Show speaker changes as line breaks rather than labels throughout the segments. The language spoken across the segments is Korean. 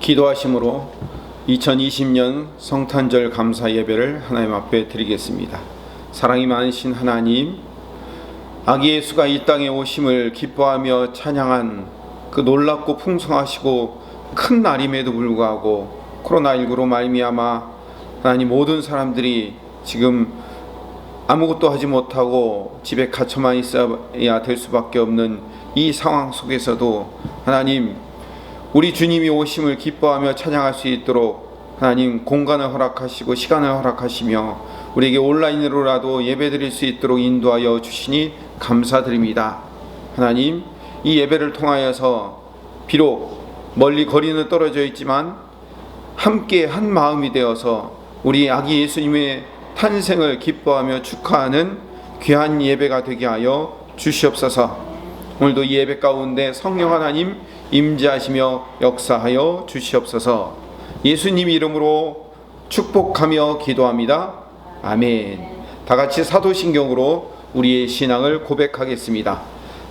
기도하심으로 2020년 성탄절 감사 예배를 하나님 앞에 드리겠습니다. 사랑이 많으신 하나님, 아기 예수가 이 땅에 오심을 기뻐하며 찬양한 그 놀랍고 풍성하시고 큰 날임에도 불구하고 코로나19로 말미암아 하나님 모든 사람들이 지금 아무것도 하지 못하고 집에 갇혀만 있어야 될 수밖에 없는 이 상황 속에서도 하나님, 우리 주님이 오심을 기뻐하며 찬양할 수 있도록 하나님 공간을 허락하시고 시간을 허락하시며 우리에게 온라인으로라도 예배드릴 수 있도록 인도하여 주시니 감사드립니다. 하나님, 이 예배를 통하여서 비록 멀리 거리는 떨어져 있지만 함께 한 마음이 되어서 우리 아기 예수님의 탄생을 기뻐하며 축하하는 귀한 예배가 되게 하여 주시옵소서. 오늘도 이 예배 가운데 성령 하나님 임재하시며 역사하여 주시옵소서. 예수님 이름으로 축복하며 기도합니다. 아멘. 다같이 사도신경으로 우리의 신앙을 고백하겠습니다.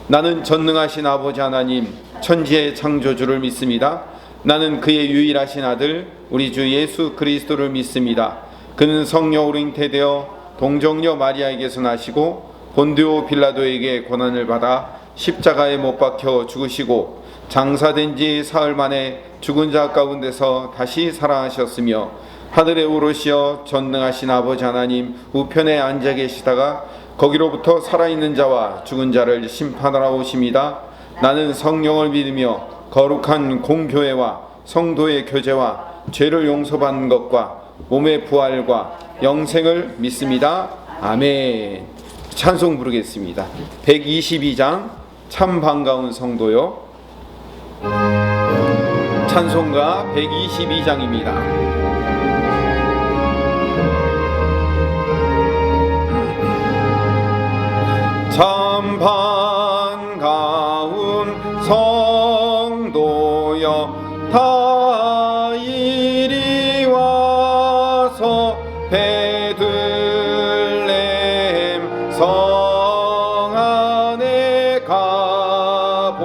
나는 전능하신 아버지 하나님 천지의 창조주를 믿습니다. 나는 그의 유일하신 아들 우리 주 예수 그리스도를 믿습니다. 그는 성령으로 잉태되어 동정녀 마리아에게서 나시고 본디오 빌라도에게 고난을 받아 십자가에 못 박혀 죽으시고 장사된 지 사흘 만에 죽은 자 가운데서 다시 살아나셨으며 하늘에 오르시어 전능하신 아버지 하나님 우편에 앉아 계시다가 거기로부터 살아있는 자와 죽은 자를 심판하러 오십니다. 나는 성령을 믿으며 거룩한 공교회와 성도의 교제와 죄를 용서받는 것과 몸의 부활과 영생을 믿습니다. 아멘. 찬송 부르겠습니다. 122장 참 반가운 성도요. 찬송가 122장입니다. 참 반가운 성도여 다 이리 와서 베들레헴 성 안에 가봅시다.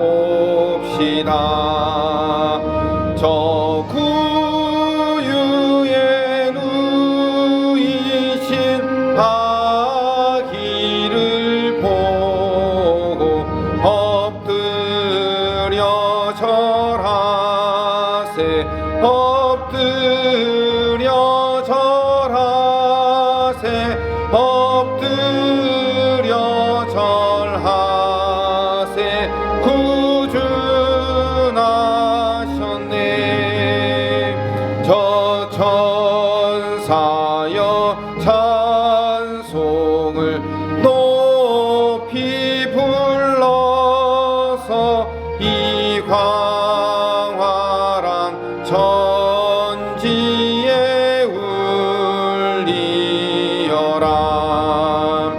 저 구유에 누이신 아기를 보고 엎드려 절하세 엎드려 절하세 엎드려 절하세 구주 나셨네. 저 천사여 찬송을 높이 불러서 이 광활한 천지에 울리어라.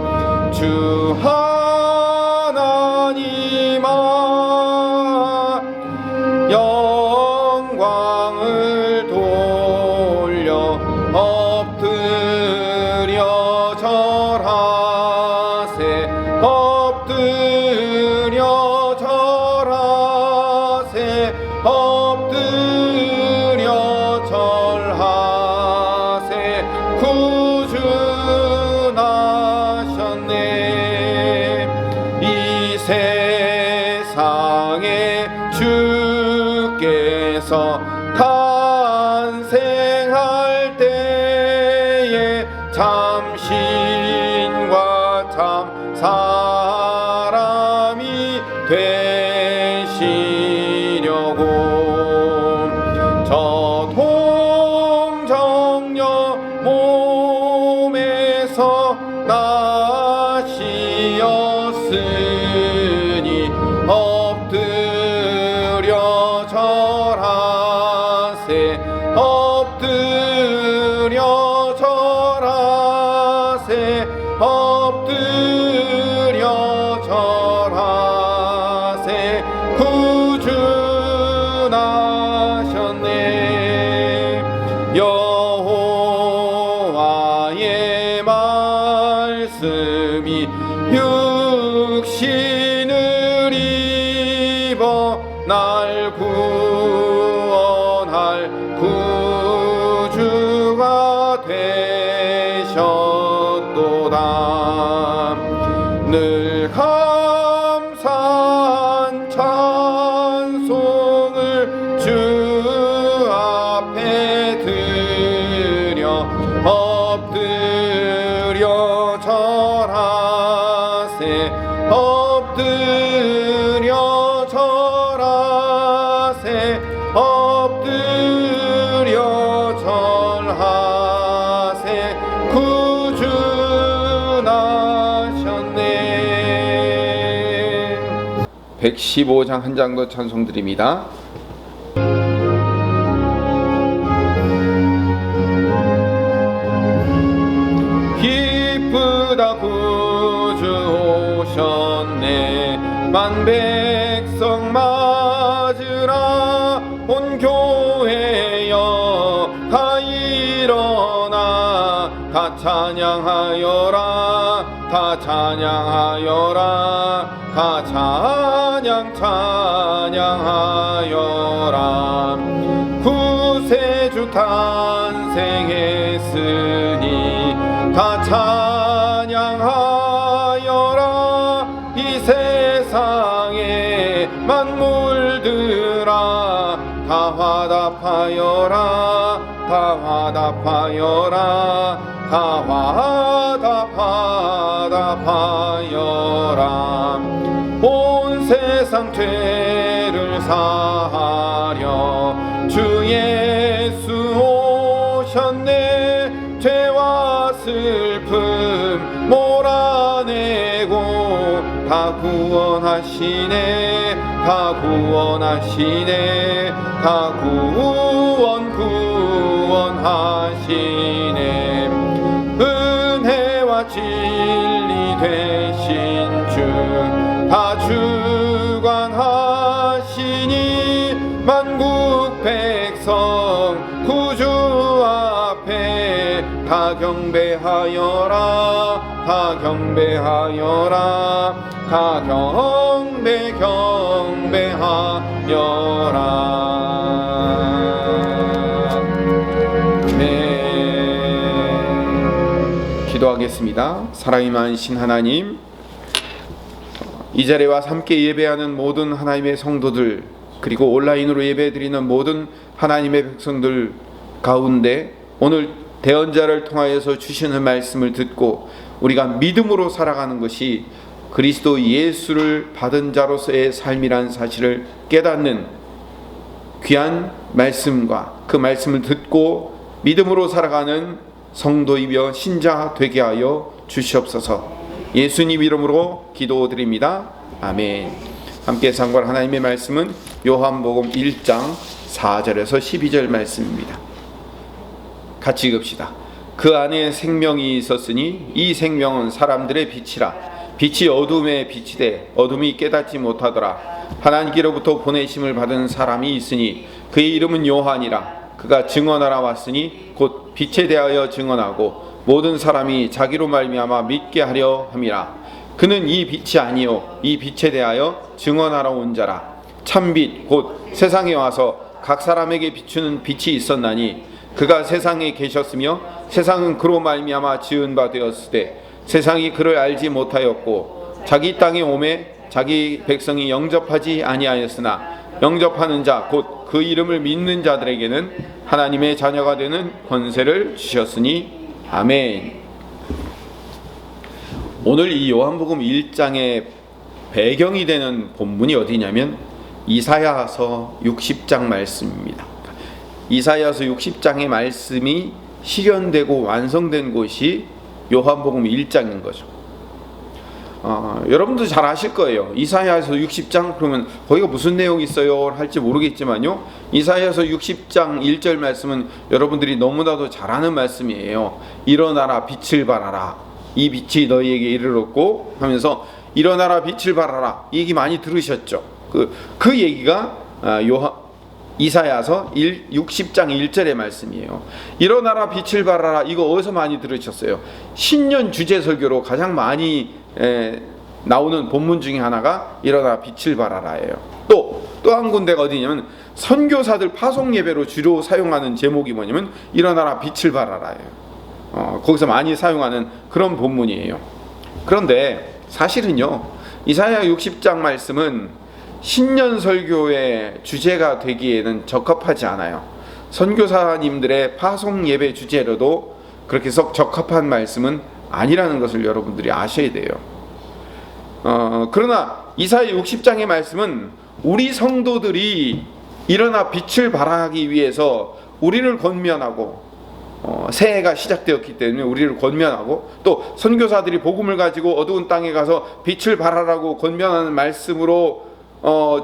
주 하나님아 영광을 돌려 엎드려 절하세 엎드려 절하세 엎드려 절하세 구주 나셨네. 이 세상에 주께서 탄생할 때에 참신과 참 사람이 되시려고 저 동정녀 몸에서 나시었으니 엎드려 절하세 엎드려 절하세 엎드려 절하세 구주 나셨네. 여호와의 말씀이 육신을 입어 날 구원할 날 구주가 되셨도다. 늘 감사한 찬송을 주 앞에 드려 엎드려 절하세 엎드려 절하세 엎드려 절하세 구주 나셨네. 115장 한 장 더 찬송드립니다. 기쁘다 구주 오셨네. 만백성 맞으라. 온 교회여 다 일어나. 다 찬양하여라. 다 찬양하여라. 다 찬양하여라. 구세주 탄생했으니 다 찬양하여라. 이 세상의 만물들아 다 화답하여라. 다 화답하여라. 다 화답하여라. 온 세상 죄를 사하려 주 예수 오셨네. 죄와 슬픔 몰아내고 다 구원하시네. 다 구원하시네. 다 구원하시네. 은혜와 진리 되신 주 다 주관하시니. 만국 백성 구주 앞에 다 경배하여라. 다 경배하여라. 다 경배하여라. 네. 기도하겠습니다. 사랑이 많으신 하나님, 이 자리와 함께 예배하는 모든 하나님의 성도들, 그리고 온라인으로 예배드리는 모든 하나님의 백성들 가운데 오늘 대언자를 통하여서 주시는 말씀을 듣고 우리가 믿음으로 살아가는 것이 그리스도 예수를 받은 자로서의 삶이란 사실을 깨닫는 귀한 말씀과 그 말씀을 듣고 믿음으로 살아가는 성도이며 신자 되게 하여 주시옵소서. 예수님 이름으로 기도드립니다. 아멘. 함께 상고할 하나님의 말씀은 요한복음 1장 4절에서 12절 말씀입니다. 같이 읽읍시다. 그 안에 생명이 있었으니 이 생명은 사람들의 빛이라. 빛이 어둠에 비치되 어둠이 깨닫지 못하더라. 하나님께로부터 보내심을 받은 사람이 있으니 그의 이름은 요한이라. 그가 증언하러 왔으니 곧 빛에 대하여 증언하고 모든 사람이 자기로 말미암아 믿게 하려 함이라. 그는 이 빛이 아니요 이 빛에 대하여 증언하러 온 자라. 참빛 곧 세상에 와서 각 사람에게 비추는 빛이 있었나니 그가 세상에 계셨으며 세상은 그로 말미암아 지은 바 되었으되 세상이 그를 알지 못하였고 자기 땅에 오매 자기 백성이 영접하지 아니하였으나 영접하는 자 곧 그 이름을 믿는 자들에게는 하나님의 자녀가 되는 권세를 주셨으니 아멘. 오늘 이 요한복음 1장의 배경이 되는 본문이 어디냐면 이사야서 60장 말씀입니다. 이사야서 60장의 말씀이 실현되고 완성된 곳이 요한복음 1장인 거죠. 여러분도 잘 아실 거예요. 이사야서 60장 그러면 거기가 무슨 내용이 있어요 할지 모르겠지만요, 이사야서 60장 1절 말씀은 여러분들이 너무나도 잘 아는 말씀이에요. 일어나라 빛을 발하라 이 빛이 너희에게 이르렀고 하면서 일어나라 빛을 발하라 이 얘기 많이 들으셨죠. 그 얘기가 이사야서 60장 1절의 말씀이에요. 일어나라 빛을 발하라 이거 어디서 많이 들으셨어요? 신년 주제 설교로 가장 많이 나오는 본문 중에 하나가 일어나라 빛을 발하라예요. 또 한 군데가 어디냐면 선교사들 파송 예배로 주로 사용하는 제목이 뭐냐면 일어나라 빛을 발하라예요. 거기서 많이 사용하는 그런 본문이에요. 그런데 사실은요, 이사야 60장 말씀은 신년 설교의 주제가 되기에는 적합하지 않아요. 선교사님들의 파송 예배 주제로도 그렇게 썩 적합한 말씀은 아니라는 것을 여러분들이 아셔야 돼요. 그러나 이사야 60장의 말씀은 우리 성도들이 일어나 빛을 발하기 위해서 우리를 권면하고, 새해가 시작되었기 때문에 우리를 권면하고, 또 선교사들이 복음을 가지고 어두운 땅에 가서 빛을 발하라고 권면하는 말씀으로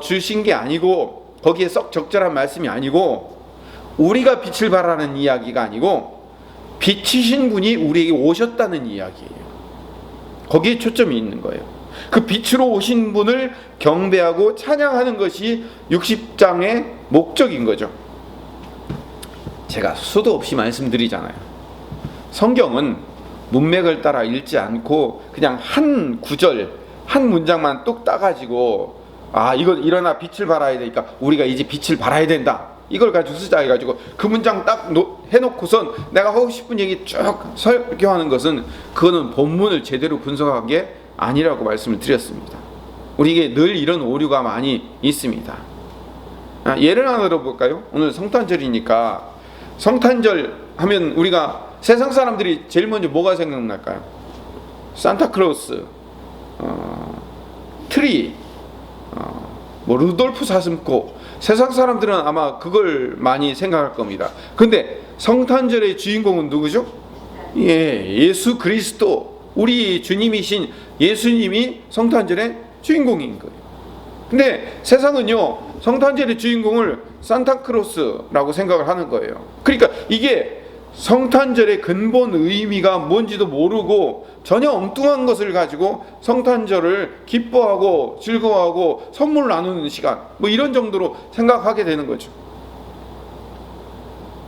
주신 게 아니고, 거기에 썩 적절한 말씀이 아니고, 우리가 빛을 발하는 이야기가 아니고 빛이신 분이 우리에게 오셨다는 이야기예요. 거기에 초점이 있는 거예요. 그 빛으로 오신 분을 경배하고 찬양하는 것이 60장의 목적인 거죠. 제가 수도 없이 말씀드리잖아요. 성경은 문맥을 따라 읽지 않고 그냥 한 구절, 한 문장만 뚝 따가지고 이거 일어나 빛을 발하야 되니까 우리가 이제 빛을 발하야 된다, 이걸 가지고 쓰자 해가지고 그 문장 딱 해놓고선 내가 하고 싶은 얘기 쭉 설교하는 것은, 그거는 본문을 제대로 분석한 게 아니라고 말씀을 드렸습니다. 우리에게 늘 이런 오류가 많이 있습니다. 예를 하나 들어볼까요? 오늘 성탄절이니까 성탄절 하면 우리가 세상 사람들이 제일 먼저 뭐가 생각날까요? 산타클로스, 트리, 루돌프 사슴꽃. 세상 사람들은 아마 그걸 많이 생각할 겁니다. 근데 성탄절의 주인공은 누구죠? 예수 그리스도, 우리 주님이신 예수님이 성탄절의 주인공인 거예요. 근데 세상은요, 성탄절의 주인공을 산타클로스라고 생각을 하는 거예요. 그러니까 이게 성탄절의 근본 의미가 뭔지도 모르고 전혀 엉뚱한 것을 가지고 성탄절을 기뻐하고 즐거워하고 선물 나누는 시간, 이런 정도로 생각하게 되는 거죠.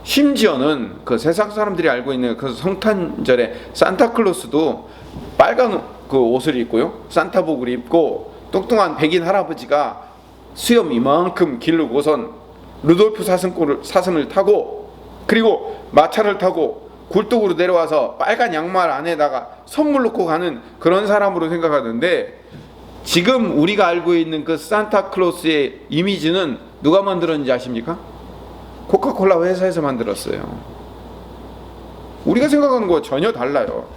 심지어는 그 세상 사람들이 알고 있는 그 성탄절에 산타클로스도 빨간 그 옷을 입고요, 산타복을 입고 뚱뚱한 백인 할아버지가 수염 이만큼 기르고선 루돌프 사슴을 타고, 그리고 마차를 타고 굴뚝으로 내려와서 빨간 양말 안에다가 선물 넣고 가는 그런 사람으로 생각하는데, 지금 우리가 알고 있는 그 산타클로스의 이미지는 누가 만들었는지 아십니까? 코카콜라 회사에서 만들었어요. 우리가 생각하는 거와 전혀 달라요.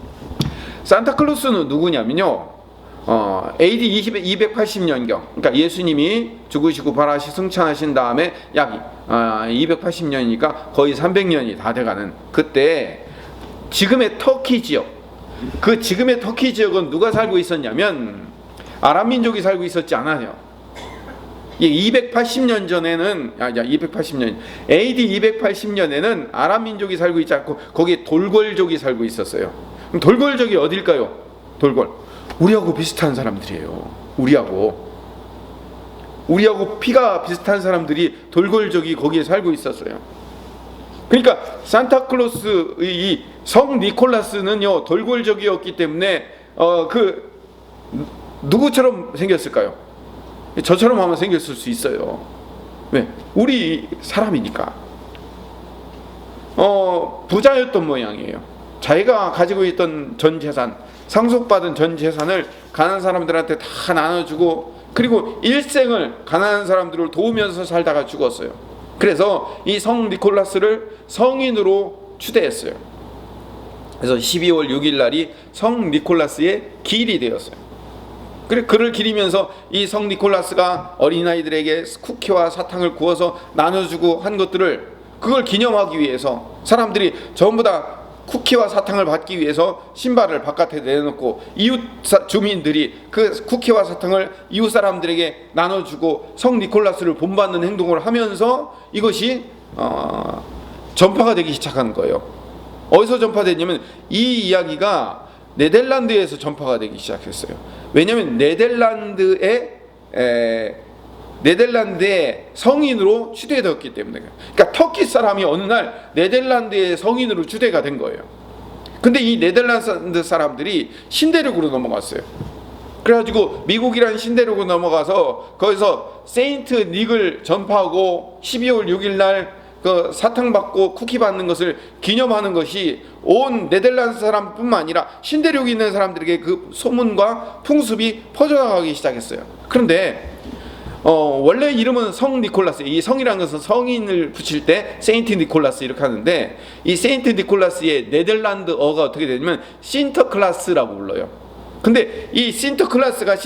산타클로스는 누구냐면요, AD 280년경, 그러니까 예수님이 죽으시고 부활하시 승천하신 다음에 약 280년이니까 거의 300년이 다 돼가는 그때 지금의 터키 지역, 그 지금의 터키 지역은 누가 살고 있었냐면 아랍 민족이 살고 있었지 않아요. 280년 전에는 AD 280년에는 아랍 민족이 살고 있지 않고 거기에 돌궐족이 살고 있었어요. 그럼 돌궐족이 어딜까요? 돌궐, 우리하고 비슷한 사람들이에요. 우리하고 피가 비슷한 사람들이 돌궐족이 거기에 살고 있었어요. 그러니까 산타클로스의 이 성 니콜라스는요, 돌궐족이었기 때문에 누구처럼 생겼을까요? 저처럼 하면 생겼을 수 있어요. 왜? 우리 사람이니까. 부자였던 모양이에요. 자기가 가지고 있던 전 재산, 상속받은 전 재산을 가난한 사람들한테 다 나눠주고, 그리고 일생을 가난한 사람들을 도우면서 살다가 죽었어요. 그래서 이 성 니콜라스를 성인으로 추대했어요. 그래서 12월 6일 날이 성 니콜라스의 기일이 되었어요. 그래, 그를 기리면서 이 성 니콜라스가 어린아이들에게 쿠키와 사탕을 구워서 나눠주고 한 것들을, 그걸 기념하기 위해서 사람들이 전부 다 쿠키와 사탕을 받기 위해서 신발을 바깥에 내놓고 이웃 주민들이 그 쿠키와 사탕을 이웃 사람들에게 나눠주고 성 니콜라스를 본받는 행동을 하면서 이것이 전파가 되기 시작한 거예요. 어디서 전파됐냐면 이 이야기가 네덜란드에서 전파가 되기 시작했어요. 왜냐하면 네덜란드의 성인으로 추대되었기 때문에. 그러니까 터키 사람이 어느 날 네덜란드의 성인으로 추대가 된 거예요. 근데 이 네덜란드 사람들이 신대륙으로 넘어갔어요. 그래가지고 미국이라는 신대륙으로 넘어가서 거기서 세인트 닉을 전파하고 12월 6일 날 그 사탕 받고 쿠키 받는 것을 기념하는 것이 온 네덜란드 사람뿐만 아니라 신대륙에 있는 사람들에게 그 소문과 풍습이 퍼져나가기 시작했어요. 그런데 원래 이름은 성 니콜라스, 이 성이라는 것은 성인을 붙일 때 세인트 니콜라스 이렇게 하는데, 이 세인트 니콜라스의 네덜란드어가 어떻게 되냐면 신터클라스라고 불러요. 근데 이 신터클라스가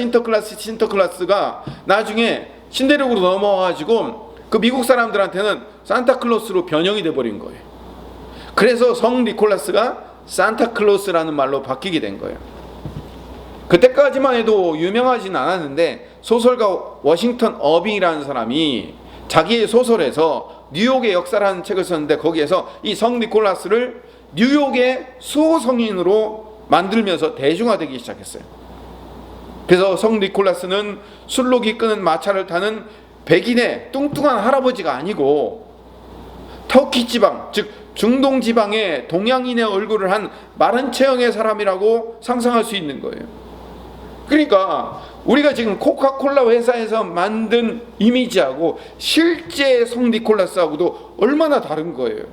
나중에 신대륙으로 넘어와가지고 그 미국 사람들한테는 산타클로스로 변형이 돼버린 거예요. 그래서 성 니콜라스가 산타클로스라는 말로 바뀌게 된 거예요. 그때까지만 해도 유명하진 않았는데, 소설가 워싱턴 어빙이라는 사람이 자기의 소설에서 뉴욕의 역사라는 책을 썼는데, 거기에서 이 성 니콜라스를 뉴욕의 수호 성인으로 만들면서 대중화되기 시작했어요. 그래서 성 니콜라스는 술록이 끄는 마차를 타는 백인의 뚱뚱한 할아버지가 아니고 터키 지방, 즉 중동 지방의 동양인의 얼굴을 한 마른 체형의 사람이라고 상상할 수 있는 거예요. 그러니까 우리가 지금 코카콜라 회사에서 만든 이미지하고 실제 성 니콜라스하고도 얼마나 다른 거예요.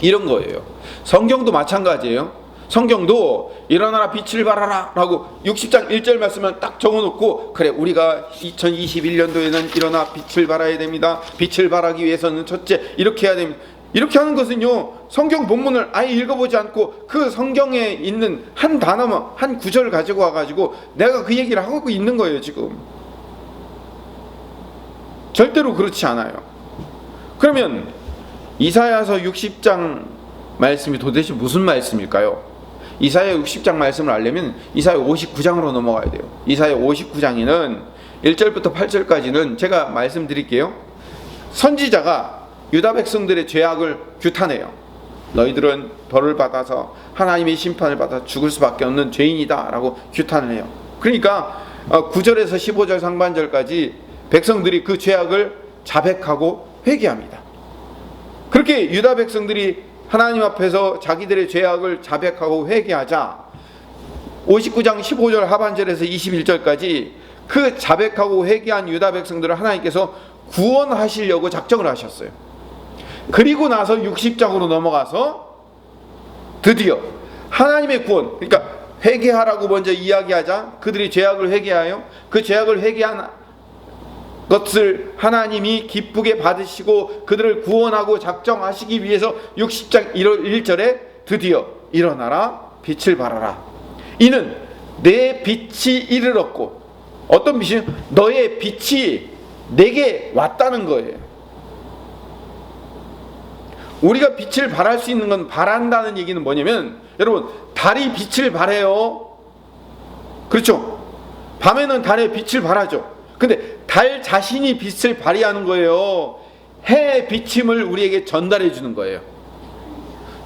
이런 거예요. 성경도 마찬가지예요. 성경도 일어나라 빛을 발하라 라고 60장 1절 말씀을 딱 적어놓고, 그래 우리가 2021년도에는 일어나 빛을 발하야 됩니다. 빛을 발하기 위해서는 첫째 이렇게 해야 됩니다. 이렇게 하는 것은요, 성경 본문을 아예 읽어보지 않고 그 성경에 있는 한 단어만, 한 구절을 가지고 와가지고 내가 그 얘기를 하고 있는 거예요. 지금 절대로 그렇지 않아요. 그러면 이사야서 60장 말씀이 도대체 무슨 말씀일까요? 이사야 60장 말씀을 알려면 이사야 59장으로 넘어가야 돼요. 이사야 59장에는 1절부터 8절까지는 제가 말씀드릴게요. 선지자가 유다 백성들의 죄악을 규탄해요. 너희들은 벌을 받아서 하나님의 심판을 받아 죽을 수밖에 없는 죄인이다 라고 규탄을 해요. 그러니까 9절에서 15절 상반절까지 백성들이 그 죄악을 자백하고 회개합니다. 그렇게 유다 백성들이 하나님 앞에서 자기들의 죄악을 자백하고 회개하자 59장 15절 하반절에서 21절까지 그 자백하고 회개한 유다 백성들을 하나님께서 구원하시려고 작정을 하셨어요. 그리고 나서 60장으로 넘어가서 드디어 하나님의 구원, 그러니까 회개하라고 먼저 이야기하자 그들이 죄악을 회개하여 그 죄악을 회개한 것을 하나님이 기쁘게 받으시고 그들을 구원하고 작정하시기 위해서 60장 1절에 드디어 일어나라 빛을 발하라. 이는 내 빛이 이르렀고, 어떤 빛이? 너의 빛이 내게 왔다는 거예요. 우리가 빛을 발할 수 있는 건, 발한다는 얘기는 뭐냐면, 여러분 달이 빛을 발해요. 그렇죠? 밤에는 달에 빛을 발하죠. 근데 달 자신이 빛을 발휘하는 거예요. 해의 비침을 우리에게 전달해 주는 거예요.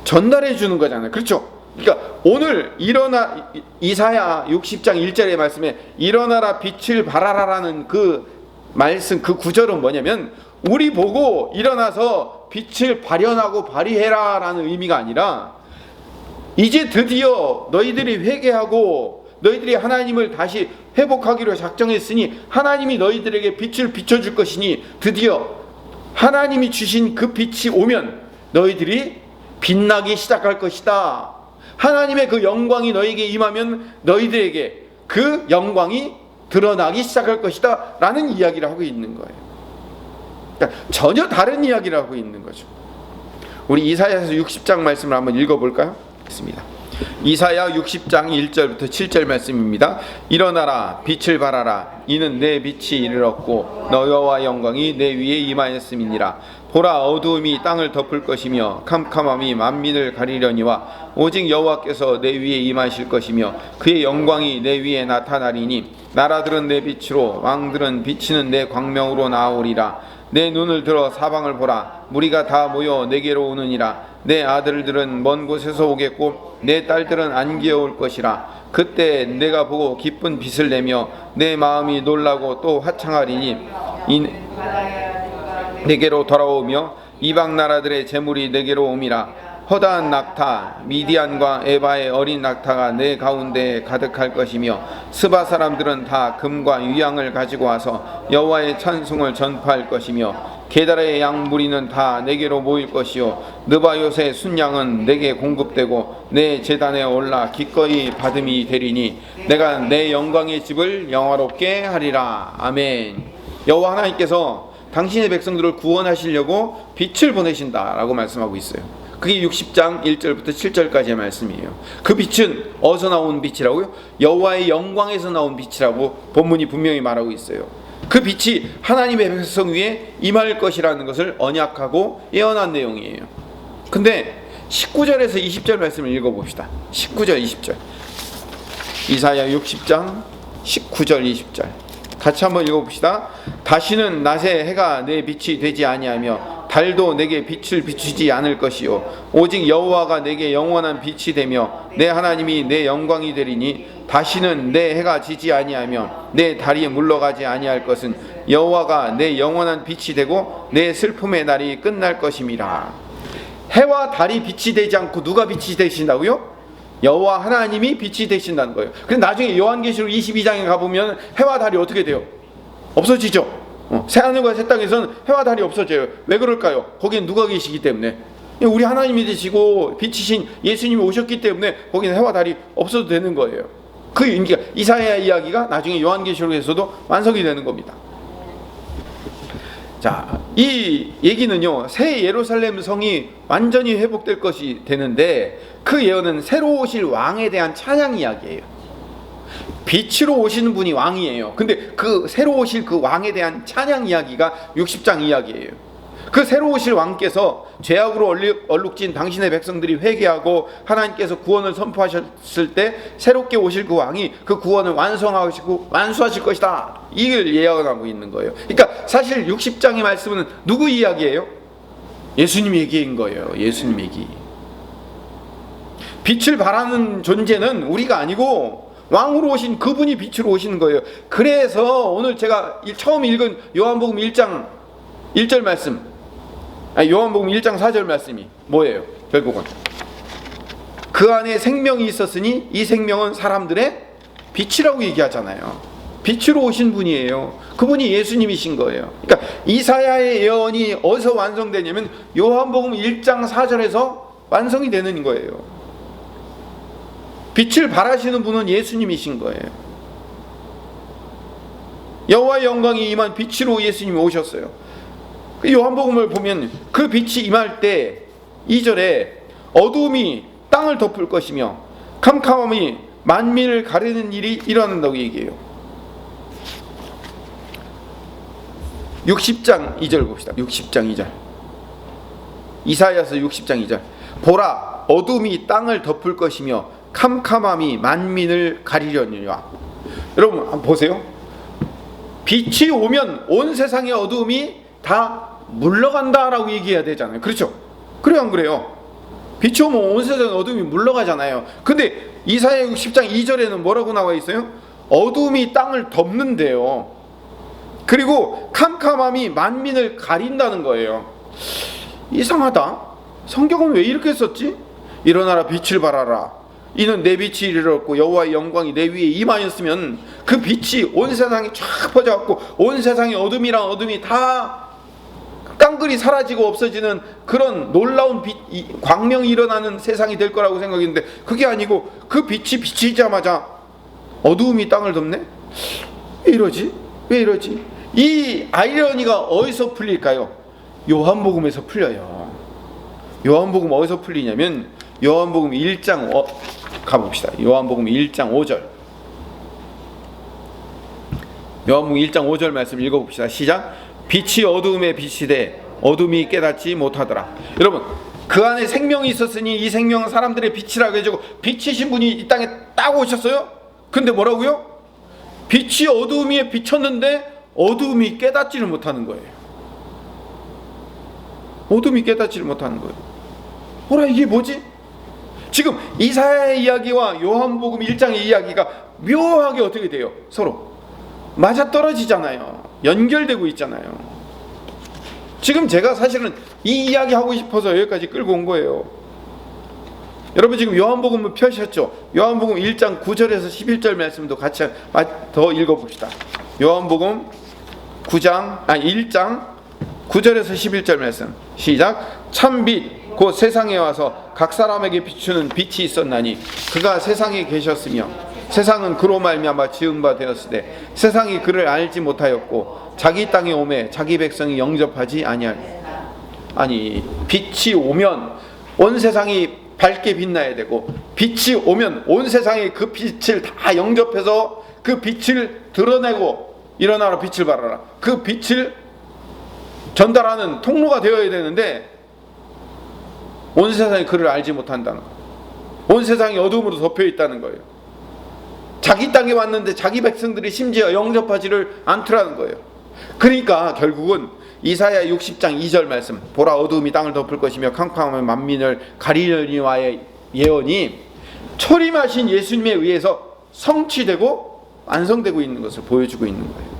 전달해 주는 거잖아요. 그렇죠? 그러니까 오늘 일어나, 이사야 60장 1절의 말씀에 일어나라 빛을 발하라라는 그 말씀, 그 구절은 뭐냐면, 우리 보고 일어나서 빛을 발현하고 발휘해라 라는 의미가 아니라, 이제 드디어 너희들이 회개하고 너희들이 하나님을 다시 회복하기로 작정했으니 하나님이 너희들에게 빛을 비춰줄 것이니, 드디어 하나님이 주신 그 빛이 오면 너희들이 빛나기 시작할 것이다. 하나님의 그 영광이 너희에게 임하면 너희들에게 그 영광이 드러나기 시작할 것이다 라는 이야기를 하고 있는 거예요. 그러니까 전혀 다른 이야기를 하고 있는 거죠. 우리 이사야서 60장 말씀을 한번 읽어볼까요? 있습니다. 이사야 60장 1절부터 7절 말씀입니다. 일어나라 빛을 발하라. 이는 내 빛이 이르렀고 너 여호와 영광이 내 위에 임하였음이니라. 보라 어두움이 땅을 덮을 것이며 캄캄함이 만민을 가리려니와 오직 여호와께서 내 위에 임하실 것이며 그의 영광이 내 위에 나타나리니 나라들은 내 빛으로 왕들은 비치는 내 광명으로 나아오리라. 내 눈을 들어 사방을 보라. 무리가 다 모여 내게로 오느니라. 내 아들들은 먼 곳에서 오겠고 내 딸들은 안기어올 것이라. 그때 내가 보고 기쁜 빛을 내며 내 마음이 놀라고 또 화창하리니 내게로 돌아오며 이방 나라들의 재물이 내게로 옴이라. 허다한 낙타 미디안과 에바의 어린 낙타가 내 가운데에 가득할 것이며 스바 사람들은 다 금과 유향을 가지고 와서 여호와의 찬송을 전파할 것이며 게다라의 양 무리는 다 내게로 모일 것이요 느바요새 순양은 내게 공급되고 내 제단에 올라 기꺼이 받음이 되리니 내가 내 영광의 집을 영화롭게 하리라. 아멘. 여호와 하나님께서 당신의 백성들을 구원하시려고 빛을 보내신다라고 말씀하고 있어요. 그게 60장 1절부터 7절까지의 말씀이에요. 그 빛은 어디서 나온 빛이라고요? 여호와의 영광에서 나온 빛이라고 본문이 분명히 말하고 있어요. 그 빛이 하나님의 백성 위에 임할 것이라는 것을 언약하고 예언한 내용이에요. 근데 19절에서 20절 말씀을 읽어봅시다. 19절 20절 이사야 60장 19절 20절 같이 한번 읽어봅시다. 다시는 낮에 해가 내 빛이 되지 아니하며 달도 내게 빛을 비추지 않을 것이요 오직 여호와가 내게 영원한 빛이 되며 내 하나님이 내 영광이 되리니 다시는 내 해가 지지 아니하며 내 달이 물러가지 아니할 것은 여호와가 내 영원한 빛이 되고 내 슬픔의 날이 끝날 것임이라. 해와 달이 빛이 되지 않고 누가 빛이 되신다고요? 여호와 하나님이 빛이 되신다는 거예요. 근데 나중에 요한계시록 22장에 가보면 해와 달이 어떻게 돼요? 없어지죠. 새하늘과 새 땅에서는 해와 달이 없어져요. 왜 그럴까요? 거기엔 누가 계시기 때문에, 우리 하나님이 되시고 빛이신 예수님이 오셨기 때문에 거기는 해와 달이 없어도 되는 거예요. 그 이사야 이야기가 나중에 요한계시록에서도 완성이 되는 겁니다. 자, 이 얘기는요, 새 예루살렘 성이 완전히 회복될 것이 되는데 그 예언은 새로 오실 왕에 대한 찬양 이야기예요. 빛으로 오시는 분이 왕이에요. 근데 그 새로 오실 그 왕에 대한 찬양 이야기가 60장 이야기예요. 그 새로 오실 왕께서 죄악으로 얼룩진 당신의 백성들이 회개하고 하나님께서 구원을 선포하셨을 때 새롭게 오실 그 왕이 그 구원을 완성하시고 완수하실 것이다, 이걸 예언하고 있는 거예요. 그러니까 사실 60장의 말씀은 누구 이야기예요? 예수님 얘기인 거예요. 예수님 얘기. 빛을 발하는 존재는 우리가 아니고 왕으로 오신 그분이 빛으로 오시는 거예요. 그래서 오늘 제가 처음 읽은 요한복음 1장 1절 말씀, 요한복음 1장 4절 말씀이 뭐예요? 결국은 그 안에 생명이 있었으니 이 생명은 사람들의 빛이라고 얘기하잖아요. 빛으로 오신 분이에요. 그분이 예수님이신 거예요. 그러니까 이사야의 예언이 어디서 완성되냐면 요한복음 1장 4절에서 완성이 되는 거예요. 빛을 발하시는 분은 예수님이신 거예요. 여호와의 영광이 임한 빛으로 예수님이 오셨어요. 요한복음을 보면 그 빛이 임할 때 2절에 어두움이 땅을 덮을 것이며 캄캄함이 만민을 가리는 일이 일어난다고 얘기해요. 60장 2절 봅시다. 60장 2절 이사야서 60장 2절 보라 어두움이 땅을 덮을 것이며 캄캄함이 만민을 가리려니와. 여러분 한번 보세요. 빛이 오면 온 세상의 어두움이 다 물러간다라고 얘기해야 되잖아요. 그렇죠? 그래요 안 그래요? 빛이 오면 온 세상의 어두움이 물러가잖아요. 근데 이사야 60장 2절에는 뭐라고 나와 있어요? 어두움이 땅을 덮는데요. 그리고 캄캄함이 만민을 가린다는 거예요. 이상하다. 성경은 왜 이렇게 썼지? 일어나라 빛을 발하라. 이는 내 빛이 이르렀고 여호와의 영광이 내 위에 임하였으면 그 빛이 온 세상에 쫙 퍼져갖고 온 세상의 어둠이랑 어둠이 다 깡그리 사라지고 없어지는 그런 놀라운 빛, 광명이 일어나는 세상이 될 거라고 생각했는데 그게 아니고 그 빛이 비치자마자 어두움이 땅을 덮네? 왜 이러지? 왜 이러지? 이 아이러니가 어디서 풀릴까요? 요한복음에서 풀려요. 요한복음 어디서 풀리냐면 요한복음 1장 가봅시다. 요한복음 1장 5절 요한복음 1장 5절 말씀 읽어봅시다. 시작. 빛이 어두움에 빛이 돼 어둠이 깨닫지 못하더라. 여러분 그 안에 생명이 있었으니 이 생명은 사람들의 빛이라고 해주고 빛이신 분이 이 땅에 딱 오셨어요. 근데 뭐라고요? 빛이 어두움 위에 비쳤는데 어두움이 깨닫지를 못하는 거예요. 어둠이 깨닫지를 못하는 거예요. 뭐라 이게 뭐지? 지금 이사야의 이야기와 요한복음 1장의 이야기가 묘하게 어떻게 돼요? 서로 맞아떨어지잖아요. 연결되고 있잖아요. 지금 제가 사실은 이 이야기 하고 싶어서 여기까지 끌고 온 거예요. 여러분 지금 요한복음을 펴셨죠? 요한복음 1장 9절에서 11절 말씀도 같이 더 읽어봅시다. 요한복음 1장 9절에서 11절 말씀 시작. 참빛 곧 세상에 와서 각 사람에게 비추는 빛이 있었나니 그가 세상에 계셨으며 세상은 그로 말미암아 지은 바 되었으되 세상이 그를 알지 못하였고 자기 땅에 오매 자기 백성이 영접하지 아니하니. 아니, 빛이 오면 온 세상이 밝게 빛나야 되고 빛이 오면 온 세상이 그 빛을 다 영접해서 그 빛을 드러내고 일어나라 빛을 발하라, 그 빛을 전달하는 통로가 되어야 되는데 온 세상이 그를 알지 못한다는 거예요. 온 세상이 어둠으로 덮여 있다는 거예요. 자기 땅에 왔는데 자기 백성들이 심지어 영접하지를 않더라는 거예요. 그러니까 결국은 이사야 60장 2절 말씀, 보라 어두움이 땅을 덮을 것이며 캄캄함이 만민을 가리려니와의 예언이 초림하신 예수님에 의해서 성취되고 완성되고 있는 것을 보여주고 있는 거예요.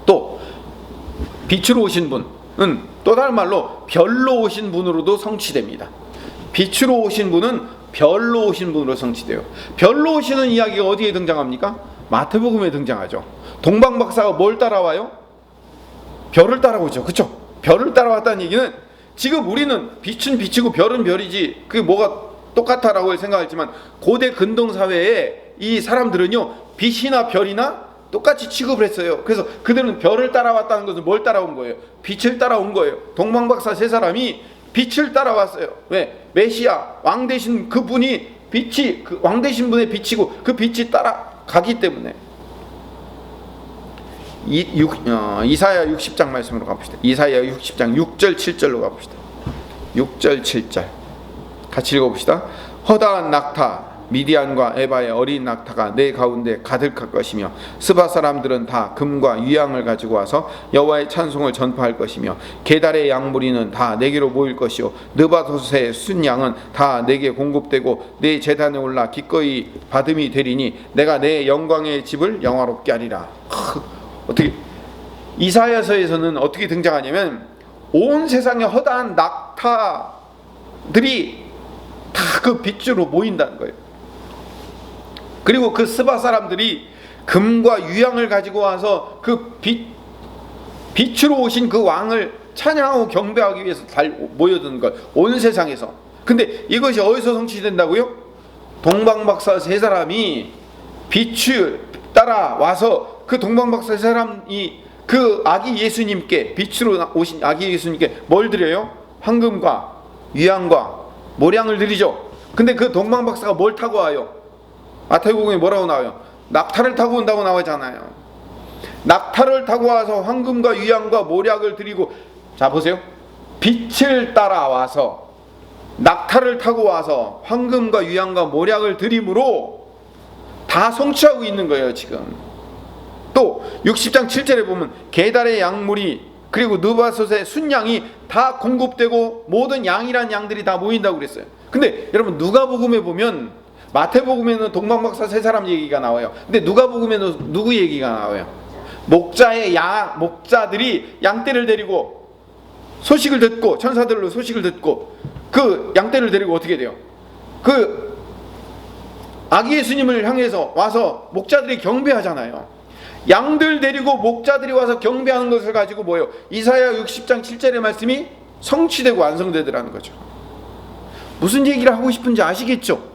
또 빛으로 오신 분은 또 다른 말로 별로 오신 분으로도 성취됩니다. 빛으로 오신 분은 별로 오신 분으로 성취돼요. 별로 오시는 이야기가 어디에 등장합니까? 마태복음에 등장하죠. 동방박사가 뭘 따라와요? 별을 따라오죠. 그렇죠? 별을 따라왔다는 얘기는 지금 우리는 빛은 빛이고 별은 별이지 그게 뭐가 똑같아라고 생각했지만 고대 근동사회에 이 사람들은요 빛이나 별이나 똑같이 취급을 했어요. 그래서 그들은 별을 따라왔다는 것은 뭘 따라온 거예요? 빛을 따라온 거예요. 동방박사 세 사람이 빛을 따라왔어요. 왜? 메시아 왕 되신 그분이 빛이 그 왕 되신 분의 빛이고 그 빛이 따라가기 때문에. 이사야 60장 말씀으로 가봅시다. 이사야 60장 6절 7절로 가봅시다. 6절 7절 같이 읽어봅시다. 허다한 낙타 미디안과 에바의 어린 낙타가 내 가운데 가득할 것이며 스바 사람들은 다 금과 유향을 가지고 와서 여호와의 찬송을 전파할 것이며 게달의 양무리는 다 내게로 모일 것이요 느바솥의 순양은 다 내게 공급되고 내 제단에 올라 기꺼이 받음이 되리니 내가 내 영광의 집을 영화롭게 하리라. 어떻게 이사야서에서는 어떻게 등장하냐면 온 세상에 허다한 낙타들이 다 그 빛으로 모인다는 거예요. 그리고 그 스바 사람들이 금과 유향을 가지고 와서 그 빛으로 오신 그 왕을 찬양하고 경배하기 위해서 모여드는 거예요. 온 세상에서. 근데 이것이 어디서 성취된다고요? 동방박사 세 사람이 빛을 따라와서 그 동방박사 세 사람이 그 아기 예수님께 빛으로 오신 아기 예수님께 뭘 드려요? 황금과 유향과 모량을 드리죠. 근데 그 동방박사가 뭘 타고 와요? 마태복음에 뭐라고 나와요? 낙타를 타고 온다고 나오잖아요. 낙타를 타고 와서 황금과 유향과 모략을 드리고, 자 보세요. 빛을 따라와서 낙타를 타고 와서 황금과 유향과 모략을 드림으로 다 성취하고 있는 거예요 지금. 또 60장 7절에 보면 게달의 양물이 그리고 느바솥의 순양이 다 공급되고 모든 양이란 양들이 다 모인다고 그랬어요. 근데 여러분 누가복음에 보면, 마태복음에는 동방박사 세 사람 얘기가 나와요. 근데 누가복음에는 누구 얘기가 나와요? 목자들이 양떼를 데리고 소식을 듣고, 천사들로 소식을 듣고 그 양떼를 데리고 어떻게 돼요? 그 아기 예수님을 향해서 와서 목자들이 경배하잖아요. 양들 데리고 목자들이 와서 경배하는 것을 가지고 뭐예요? 이사야 60장 7절의 말씀이 성취되고 완성되더라는 거죠. 무슨 얘기를 하고 싶은지 아시겠죠?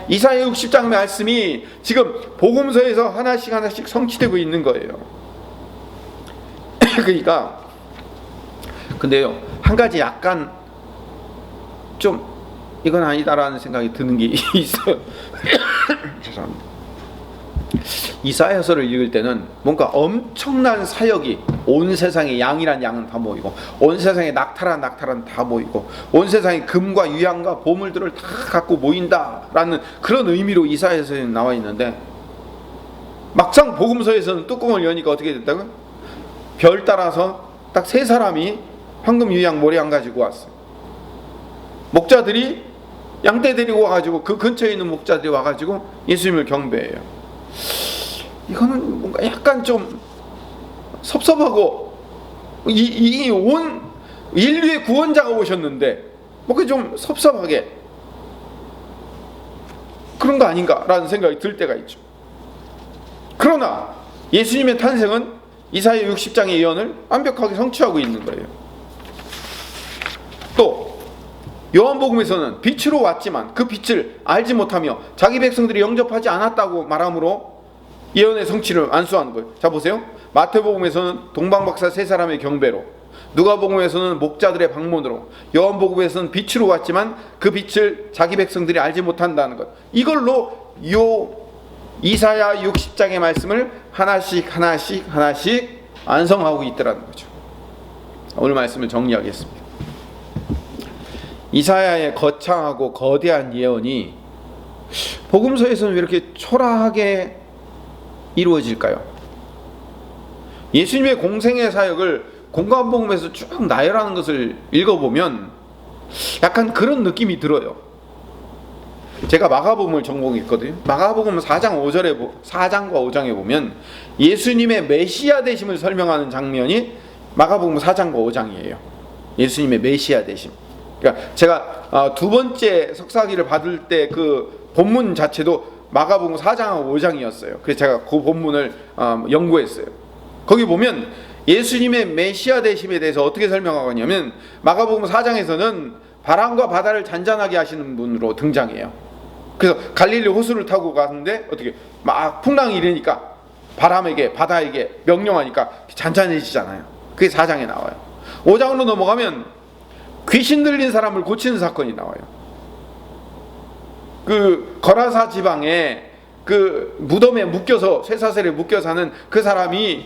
이사야 60장 말씀이 지금 복음서에서 하나씩 하나씩 성취되고 있는 거예요. 그러니까 근데요 한 가지 약간 좀 이건 아니다라는 생각이 드는 게 있어요. 죄송합니다. 이사야서를 읽을 때는 뭔가 엄청난 사역이, 온 세상에 양이란 양은 다 모이고 온 세상에 낙타란 낙타란 다 모이고 온 세상에 금과 유향과 보물들을 다 갖고 모인다라는 그런 의미로 이사야서에 나와 있는데, 막상 복음서에서는 뚜껑을 여니까 어떻게 됐다고요? 별 따라서 딱 세 사람이 황금 유향 모량 가지고 왔어요. 목자들이 양떼 데리고 와가지고 그 근처에 있는 목자들이 와가지고 예수님을 경배해요. 이거는 뭔가 약간 좀 섭섭하고, 이 온 인류의 구원자가 오셨는데 뭐 좀 섭섭하게 그런 거 아닌가라는 생각이 들 때가 있죠. 그러나 예수님의 탄생은 이사야 60장의 예언을 완벽하게 성취하고 있는 거예요. 또 요한복음에서는 빛으로 왔지만 그 빛을 알지 못하며 자기 백성들이 영접하지 않았다고 말함으로 예언의 성취를 안수하는 거예요. 자 보세요. 마태복음에서는 동방박사 세 사람의 경배로, 누가복음에서는 목자들의 방문으로, 요한복음에서는 빛으로 왔지만 그 빛을 자기 백성들이 알지 못한다는 것. 이걸로 요 이사야 60장의 말씀을 하나씩 완성하고 있더라는 거죠. 오늘 말씀을 정리하겠습니다. 이사야의 거창하고 거대한 예언이 복음서에서는 왜 이렇게 초라하게 이루어질까요? 예수님의 공생의 사역을 공관복음에서 쭉 나열하는 것을 읽어보면 약간 그런 느낌이 들어요. 제가 마가복음을 전공했거든요. 마가복음 4장과 5장에 보면 예수님의 메시아 되심을 설명하는 장면이 마가복음 4장과 5장이에요. 예수님의 메시아 되심. 그러니까 제가 두 번째 석사학위를 받을 때 그 본문 자체도 마가복음 4장하고 5장이었어요. 그래서 제가 그 본문을 연구했어요. 거기 보면 예수님의 메시아 되심에 대해서 어떻게 설명하고 있냐면 마가복음 4장에서는 바람과 바다를 잔잔하게 하시는 분으로 등장해요. 그래서 갈릴리 호수를 타고 가는데 어떻게 막 풍랑이 일으니까 바람에게 바다에게 명령하니까 잔잔해지잖아요. 그게 4장에 나와요. 5장으로 넘어가면 귀신 들린 사람을 고치는 사건이 나와요. 그 거라사 지방에 그 무덤에 묶여서 쇠사슬에 묶여 사는 그 사람이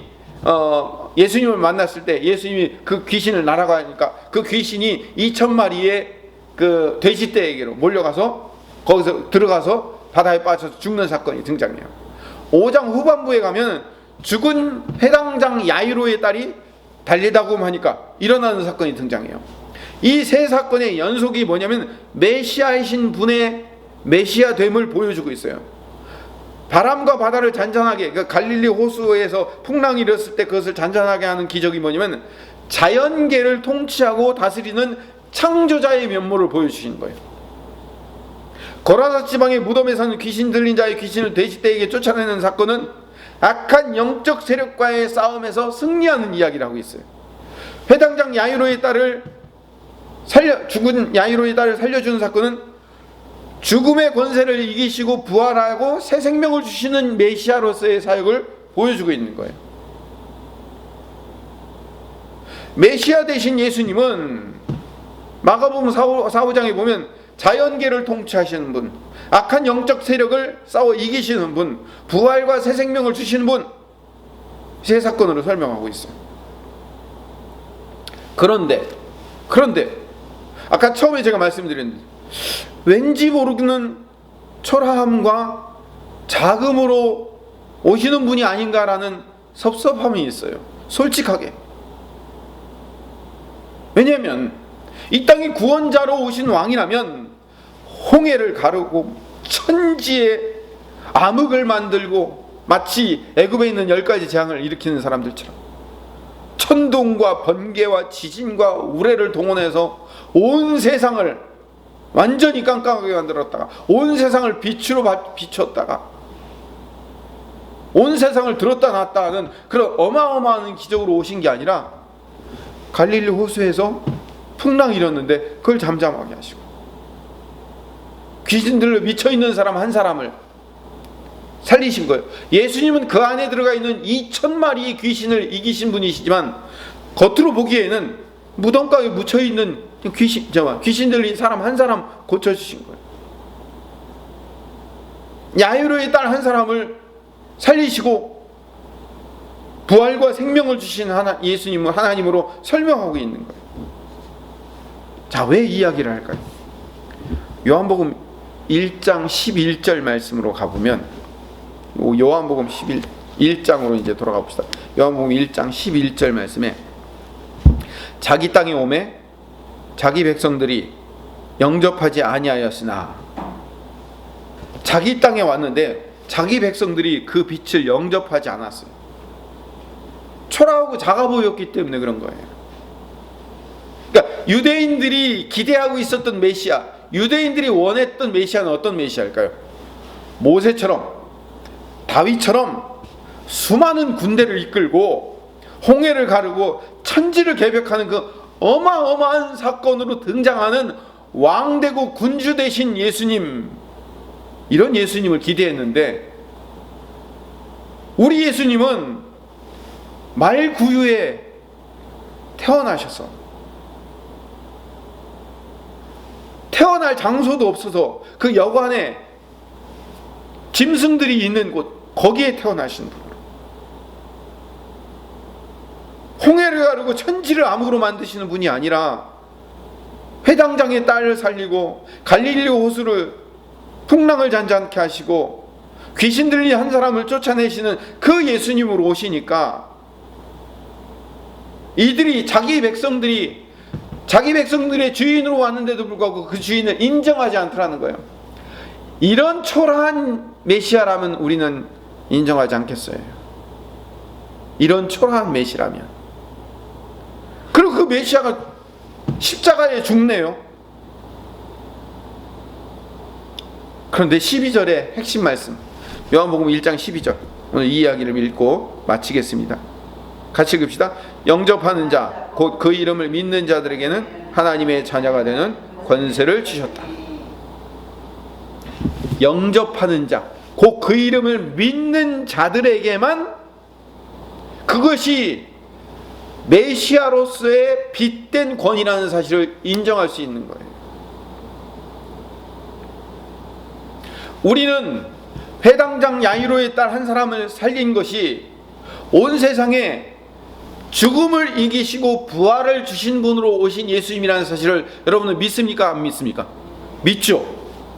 예수님을 만났을 때 예수님이 그 귀신을 날아가니까 그 귀신이 2,000마리의 그 돼지떼에게로 몰려가서 거기서 들어가서 바다에 빠져서 죽는 사건이 등장해요. 5장 후반부에 가면 죽은 해당장 야이로의 딸이 달리다곰 하니까 일어나는 사건이 등장해요. 이 세 사건의 연속이 뭐냐면 메시아이신 분의 메시아됨을 보여주고 있어요. 바람과 바다를 잔잔하게, 그러니까 갈릴리 호수에서 풍랑이 일었을 때 그것을 잔잔하게 하는 기적이 뭐냐면 자연계를 통치하고 다스리는 창조자의 면모를 보여주신 거예요. 거라사 지방의 무덤에 사는 귀신 들린 자의 귀신을 돼지떼에게 쫓아내는 사건은 악한 영적 세력과의 싸움에서 승리하는 이야기를 하고 있어요. 회당장 야이로의 딸을 죽은 야이로의 딸을 살려주는 사건은 죽음의 권세를 이기시고 부활하고 새 생명을 주시는 메시아로서의 사역을 보여주고 있는 거예요. 메시아 되신 예수님은 마가복음 4, 5장에 보면 자연계를 통치하시는 분, 악한 영적 세력을 싸워 이기시는 분, 부활과 새 생명을 주시는 분, 세 사건으로 설명하고 있어요. 그런데 아까 처음에 제가 말씀드렸는데 왠지 모르는 초라함과 자금으로 오시는 분이 아닌가라는 섭섭함이 있어요. 솔직하게. 왜냐하면 이 땅의 구원자로 오신 왕이라면 홍해를 가르고 천지에 암흑을 만들고 마치 애굽에 있는 10가지 재앙을 일으키는 사람들처럼 천둥과 번개와 지진과 우레를 동원해서 온 세상을 완전히 깜깜하게 만들었다가 온 세상을 빛으로 비췄다가 온 세상을 들었다 놨다 하는 그런 어마어마한 기적으로 오신 게 아니라 갈릴리 호수에서 풍랑이 일었는데 그걸 잠잠하게 하시고 귀신들로 미쳐있는 사람 한 사람을 살리신 거예요. 예수님은 그 안에 들어가 있는 2,000마리의 귀신을 이기신 분이시지만 겉으로 보기에는 무덤가에 묻혀있는 귀신 들린 사람 한 사람 고쳐주신 거예요. 야이로의 딸 한 사람을 살리시고 부활과 생명을 주신 예수님은 하나님으로 설명하고 있는 거예요. 자, 왜 이 이야기를 할까요? 요한복음 1장 11절 말씀으로 가보면 요한복음 1장으로 이제 돌아가 봅시다. 요한복음 1장 11절 말씀에 자기 땅에 오매 자기 백성들이 영접하지 아니하였으나, 자기 땅에 왔는데 자기 백성들이 그 빛을 영접하지 않았어요. 초라하고 작아 보였기 때문에 그런 거예요. 그러니까 유대인들이 기대하고 있었던 메시아, 유대인들이 원했던 메시아는 어떤 메시아일까요? 모세처럼, 다윗처럼 수많은 군대를 이끌고 홍해를 가르고 천지를 개벽하는 그 어마어마한 사건으로 등장하는 왕되고 군주 되신 예수님, 이런 예수님을 기대했는데, 우리 예수님은 말구유에 태어나셔서 태어날 장소도 없어서 그 여관에 짐승들이 있는 곳, 거기에 태어나신 분, 홍해를 가르고 천지를 암흑으로 만드시는 분이 아니라 회당장의 딸을 살리고 갈릴리 호수를 풍랑을 잔잔케 하시고 귀신 들린 한 사람을 쫓아내시는 그 예수님으로 오시니까 이들이 자기 백성들의 주인으로 왔는데도 불구하고 그 주인을 인정하지 않더라는 거예요. 이런 초라한 메시아라면 우리는 인정하지 않겠어요? 이런 초라한 메시라면. 그리고 그 메시아가 십자가에 죽네요. 그런데 12절의 핵심 말씀, 요한복음 1장 12절, 오늘 이 이야기를 읽고 마치겠습니다. 같이 읽읍시다. 영접하는 자, 곧 그 이름을 믿는 자들에게는 하나님의 자녀가 되는 권세를 주셨다. 영접하는 자, 곧 그 이름을 믿는 자들에게만 그것이 메시아로서의 빛된 권위라는 사실을 인정할 수 있는 거예요. 우리는 회당장 야이로의 딸 한 사람을 살린 것이 온 세상에 죽음을 이기시고 부활을 주신 분으로 오신 예수님이라는 사실을 여러분은 믿습니까? 안 믿습니까? 믿죠.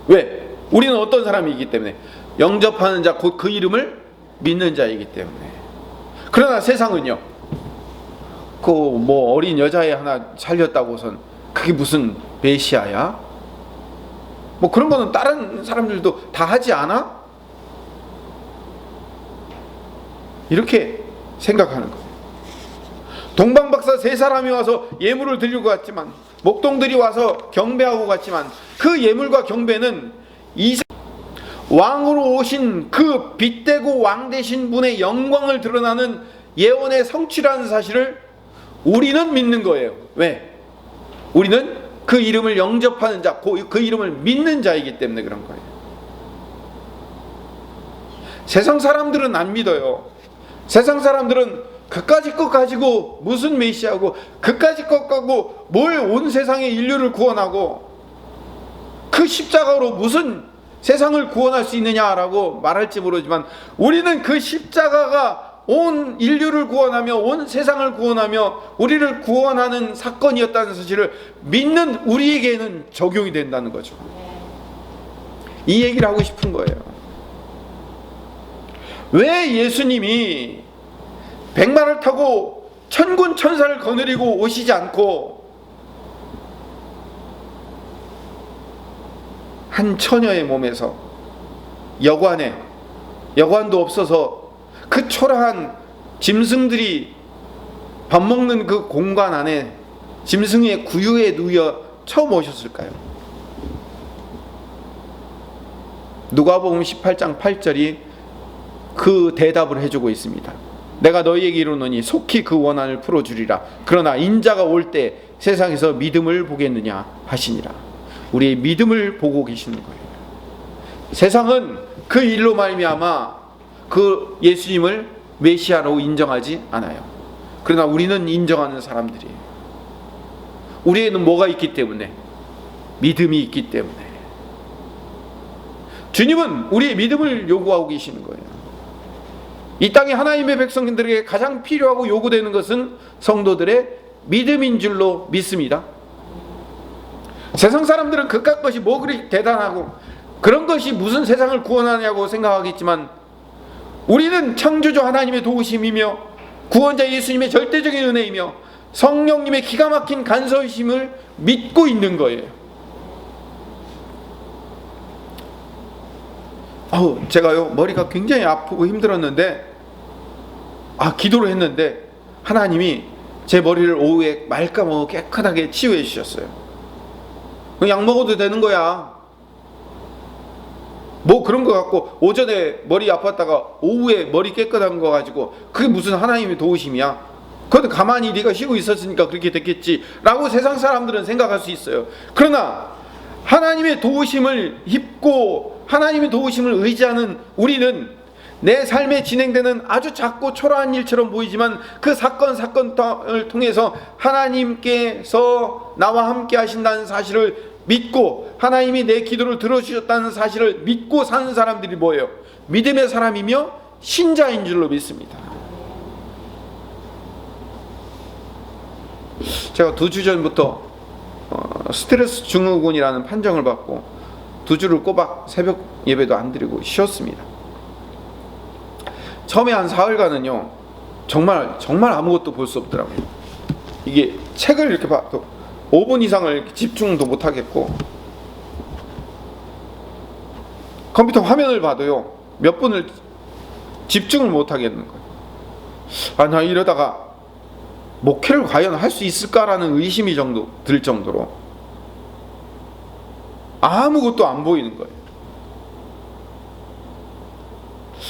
왜? 우리는 어떤 사람이기 때문에? 영접하는 자, 곧 그 이름을 믿는 자이기 때문에. 그러나 세상은요, 그 뭐 어린 여자애 하나 살렸다고선 그게 무슨 메시아야? 뭐 그런 거는 다른 사람들도 다 하지 않아? 이렇게 생각하는 거예요. 동방박사 세 사람이 와서 예물을 드리고 갔지만, 목동들이 와서 경배하고 갔지만, 그 예물과 경배는 왕으로 오신 그 빛되고 왕 되신 분의 영광을 드러나는 예언의 성취라는 사실을 우리는 믿는 거예요. 왜? 우리는 그 이름을 영접하는 자, 그 이름을 믿는 자이기 때문에 그런 거예요. 세상 사람들은 안 믿어요. 세상 사람들은 그까짓 것 가지고 무슨 메시아고, 그까짓 것 가지고 뭘 온 세상의 인류를 구원하고, 그 십자가로 무슨 세상을 구원할 수 있느냐라고 말할지 모르지만, 우리는 그 십자가가 온 인류를 구원하며 온 세상을 구원하며 우리를 구원하는 사건이었다는 사실을 믿는 우리에게는 적용이 된다는 거죠. 이 얘기를 하고 싶은 거예요. 왜 예수님이 백마를 타고 천군 천사를 거느리고 오시지 않고 한 처녀의 몸에서 여관도 없어서 그 초라한 짐승들이 밥 먹는 그 공간 안에 짐승의 구유에 누워 처음 오셨을까요? 누가복음 18장 8절이 그 대답을 해주고 있습니다. 내가 너희에게 이르노니 속히 그 원한을 풀어주리라. 그러나 인자가 올 때 세상에서 믿음을 보겠느냐 하시니라. 우리의 믿음을 보고 계시는 거예요. 세상은 그 일로 말미암아 그 예수님을 메시아로 인정하지 않아요. 그러나 우리는 인정하는 사람들이에요. 우리에는 뭐가 있기 때문에? 믿음이 있기 때문에. 주님은 우리의 믿음을 요구하고 계시는 거예요. 이 땅에 하나님의 백성들에게 가장 필요하고 요구되는 것은 성도들의 믿음인 줄로 믿습니다. 세상 사람들은 그깟 것이 뭐 그리 대단하고 그런 것이 무슨 세상을 구원하냐고 생각하겠지만, 우리는 창조주 하나님의 도우심이며 구원자 예수님의 절대적인 은혜이며 성령님의 기가 막힌 간섭이심을 믿고 있는 거예요. 제가요 머리가 굉장히 아프고 힘들었는데 기도를 했는데 하나님이 제 머리를 오후에 말까먹어 깨끗하게 치유해 주셨어요. 약 먹어도 되는 거야. 뭐 그런 거 갖고 오전에 머리 아팠다가 오후에 머리 깨끗한 거 가지고 그게 무슨 하나님의 도우심이야? 그것도 가만히 네가 쉬고 있었으니까 그렇게 됐겠지 라고 세상 사람들은 생각할 수 있어요. 그러나 하나님의 도우심을 입고 하나님의 도우심을 의지하는 우리는 내 삶에 진행되는 아주 작고 초라한 일처럼 보이지만 그 사건을 통해서 하나님께서 나와 함께 하신다는 사실을 믿고 하나님이 내 기도를 들어주셨다는 사실을 믿고 사는 사람들이 뭐예요? 믿음의 사람이며 신자인 줄로 믿습니다. 제가 2주 전부터 스트레스 증후군이라는 판정을 받고 2주를 꼬박 새벽 예배도 안 드리고 쉬었습니다. 처음에 한 사흘간은요 정말 아무것도 볼 수 없더라고요. 이게 책을 이렇게 봐도 5분 이상을 집중도 못 하겠고 컴퓨터 화면을 봐도요 몇 분을 집중을 못 하겠는 거예요. 나 이러다가 목회를 과연 할 수 있을까라는 의심이 들 정도로 아무것도 안 보이는 거예요.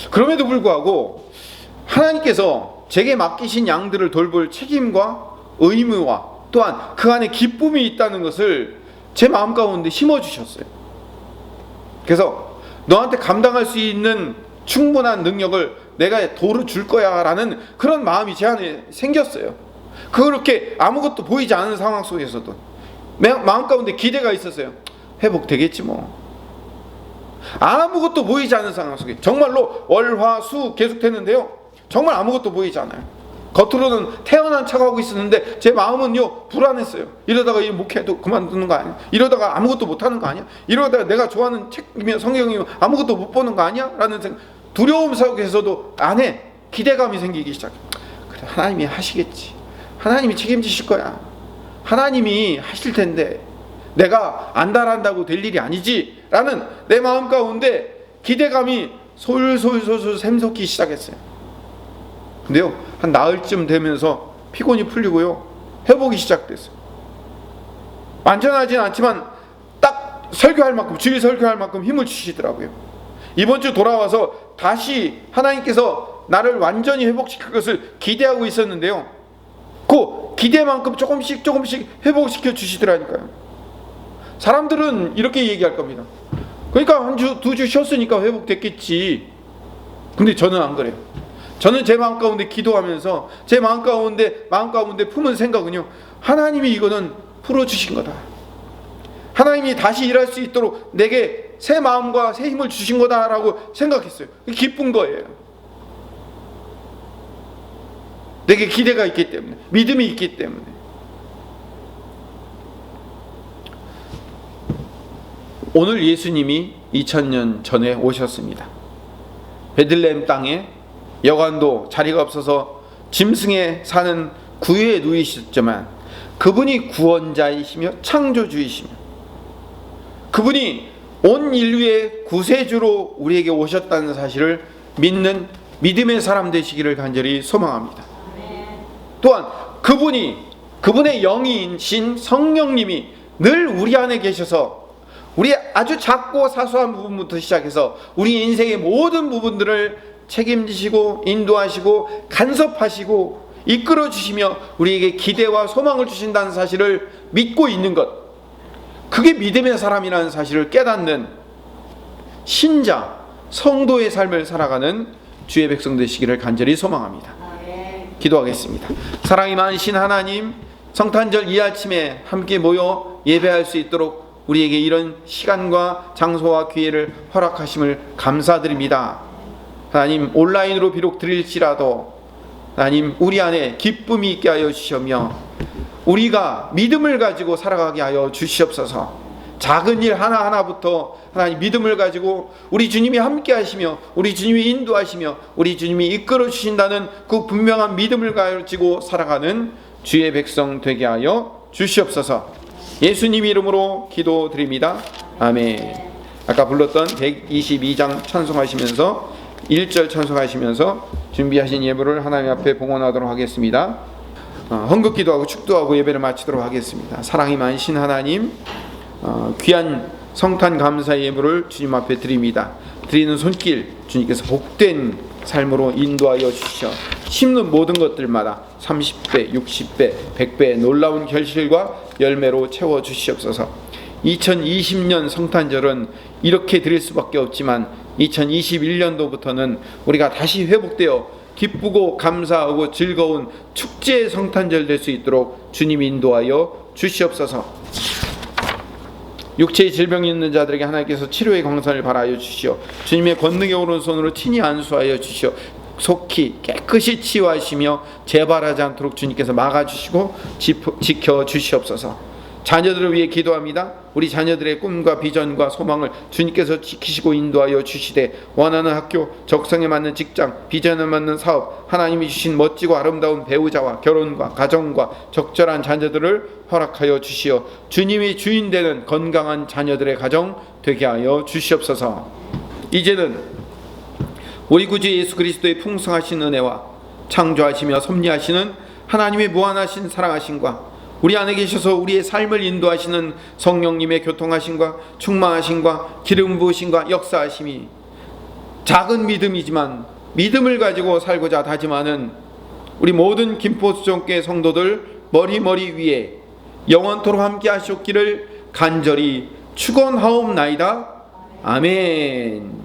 그럼에도 불구하고 하나님께서 제게 맡기신 양들을 돌볼 책임과 의무와 또한 그 안에 기쁨이 있다는 것을 제 마음 가운데 심어주셨어요. 그래서 너한테 감당할 수 있는 충분한 능력을 내가 도로 줄 거야 라는 그런 마음이 제 안에 생겼어요. 그렇게 아무것도 보이지 않는 상황 속에서도 마음 가운데 기대가 있었어요. 회복되겠지 뭐. 아무것도 보이지 않는 상황 속에 정말로 월, 화, 수 계속됐는데요 정말 아무것도 보이지 않아요. 겉으로는 태어난 척하고 있었는데 제 마음은요 불안했어요. 이러다가 이 목회도 그만두는 거 아니야? 이러다가 아무것도 못하는 거 아니야? 이러다가 내가 좋아하는 책이면 성경이면 아무것도 못 보는 거 아니야? 라는 두려움 속에서도 안에 기대감이 생기기 시작해요. 그래, 하나님이 하시겠지. 하나님이 책임지실 거야. 하나님이 하실 텐데 내가 안달한다고 될 일이 아니지 라는 내 마음 가운데 기대감이 솔솔 샘솟기 시작했어요. 근데요 한 나흘쯤 되면서 피곤이 풀리고요 회복이 시작됐어요. 완전하진 않지만 딱 설교할 만큼 주일 설교할 만큼 힘을 주시더라고요. 이번 주 돌아와서 다시 하나님께서 나를 완전히 회복시킬 것을 기대하고 있었는데요 그 기대만큼 조금씩 회복시켜 주시더라니까요. 사람들은 이렇게 얘기할 겁니다. 그러니까 한 주, 2주 쉬었으니까 회복됐겠지. 근데 저는 안 그래요. 저는 제 마음 가운데 기도하면서 제 마음 가운데 품은 생각은요 하나님이 이거는 풀어주신 거다. 하나님이 다시 일할 수 있도록 내게 새 마음과 새 힘을 주신 거다라고 생각했어요. 기쁜 거예요. 내게 기대가 있기 때문에, 믿음이 있기 때문에. 오늘 예수님이 2000년 전에 오셨습니다. 베들레헴 땅에 여관도 자리가 없어서 짐승에 사는 구유에 누이셨지만 그분이 구원자이시며 창조주이시며 그분이 온 인류의 구세주로 우리에게 오셨다는 사실을 믿는 믿음의 사람 되시기를 간절히 소망합니다. 또한 그분의 영이신 성령님이 늘 우리 안에 계셔서 우리 아주 작고 사소한 부분부터 시작해서 우리 인생의 모든 부분들을 책임지시고 인도하시고 간섭하시고 이끌어 주시며 우리에게 기대와 소망을 주신다는 사실을 믿고 있는 것, 그게 믿음의 사람이라는 사실을 깨닫는 신자, 성도의 삶을 살아가는 주의 백성 되시기를 간절히 소망합니다. 기도하겠습니다. 사랑이 많으신 하나님, 성탄절 이 아침에 함께 모여 예배할 수 있도록 우리에게 이런 시간과 장소와 기회를 허락하심을 감사드립니다. 하나님, 온라인으로 비록 드릴지라도 하나님 우리 안에 기쁨이 있게 하여 주시며 우리가 믿음을 가지고 살아가게 하여 주시옵소서. 작은 일 하나하나부터 하나님 믿음을 가지고 우리 주님이 함께 하시며 우리 주님이 인도하시며 우리 주님이 이끌어 주신다는 그 분명한 믿음을 가지고 살아가는 주의 백성 되게 하여 주시옵소서. 예수님 이름으로 기도드립니다. 아멘. 아까 불렀던 122장 찬송하시면서 1절 찬송하시면서 준비하신 예물을 하나님 앞에 봉헌하도록 하겠습니다. 헌금기도하고 축도하고 예배를 마치도록 하겠습니다. 사랑이 많으신 하나님, 귀한 성탄 감사 예물을 주님 앞에 드립니다. 드리는 손길 주님께서 복된 삶으로 인도하여 주시어 심는 모든 것들마다 30배, 60배, 100배의 놀라운 결실과 열매로 채워 주시옵소서. 2020년 성탄절은 이렇게 드릴 수밖에 없지만 2021년도부터는 우리가 다시 회복되어 기쁘고 감사하고 즐거운 축제의 성탄절 될 수 있도록 주님 인도하여 주시옵소서. 육체의 질병이 있는 자들에게 하나님께서 치료의 광선을 발하여 주시오. 주님의 권능의 오른손으로 친히 안수하여 주시오. 속히 깨끗이 치유하시며 재발하지 않도록 주님께서 막아주시고 지켜주시옵소서. 자녀들을 위해 기도합니다. 우리 자녀들의 꿈과 비전과 소망을 주님께서 지키시고 인도하여 주시되, 원하는 학교, 적성에 맞는 직장, 비전에 맞는 사업, 하나님이 주신 멋지고 아름다운 배우자와 결혼과 가정과 적절한 자녀들을 허락하여 주시어 주님이 주인 되는 건강한 자녀들의 가정 되게 하여 주시옵소서. 이제는 우리 구주 예수 그리스도의 풍성하신 은혜와 창조하시며 섭리하시는 하나님의 무한하신 사랑하심과 우리 안에 계셔서 우리의 삶을 인도하시는 성령님의 교통하심과 충만하심과 기름 부으심과 역사하심이 작은 믿음이지만 믿음을 가지고 살고자 다짐하는 우리 모든 김포수종교회 성도들 머리 위에 영원토록 함께 하시옵기를 간절히 축원하옵나이다. 아멘.